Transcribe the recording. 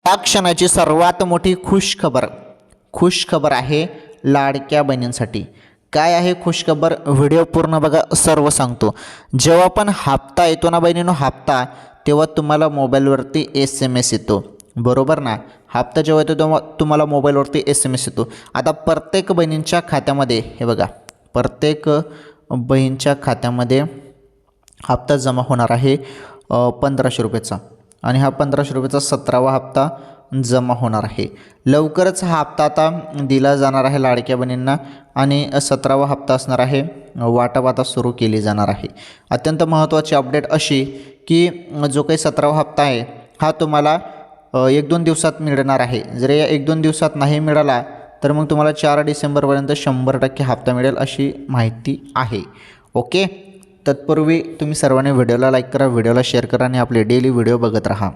या क्षणाची सर्वात मोठी खुशखबर आहे लाडक्या बहिणींसाठी। काय आहे खुशखबर, व्हिडिओ पूर्ण बघा, सर्व सांगतो। जेव्हा पण हप्ता येतो ना बहिणींनो, हप्ता, तेव्हा तुम्हाला मोबाईलवरती SMS येतो, बरोबर ना। हप्ता जेव्हा येतो तेव्हा तुम्हाला मोबाईलवरती SMS येतो। आता प्रत्येक बहिणींच्या खात्यामध्ये हे बघा, प्रत्येक बहिणीच्या खात्यामध्ये हप्ता जमा होणार आहे 1500 रुपयाचा, आणि हा 1500 रुपयाचा 17वा हप्ता जमा होणार आहे। लवकरच हा हप्ता आता दिला जाणार आहे लाडक्या बहिणींना, आणि 17वा हप्ता असणार आहे। वाटप आता सुरू केली जाणार आहे। अत्यंत महत्त्वाची अपडेट अशी की जो काही 17वा हप्ता आहे हा तुम्हाला 1-2 दिवसात मिळणार आहे। जर या 1-2 दिवसात नाही मिळाला तर मग तुम्हाला 4 डिसेंबरपर्यंत 100% हप्ता मिळेल अशी माहिती आहे। ओके, तत्पूर्वी तुम्ही सर्वांनी व्हिडिओला लाईक करा, व्हिडिओला शेअर करा आणि आपले डेली व्हिडिओ बघत राहा।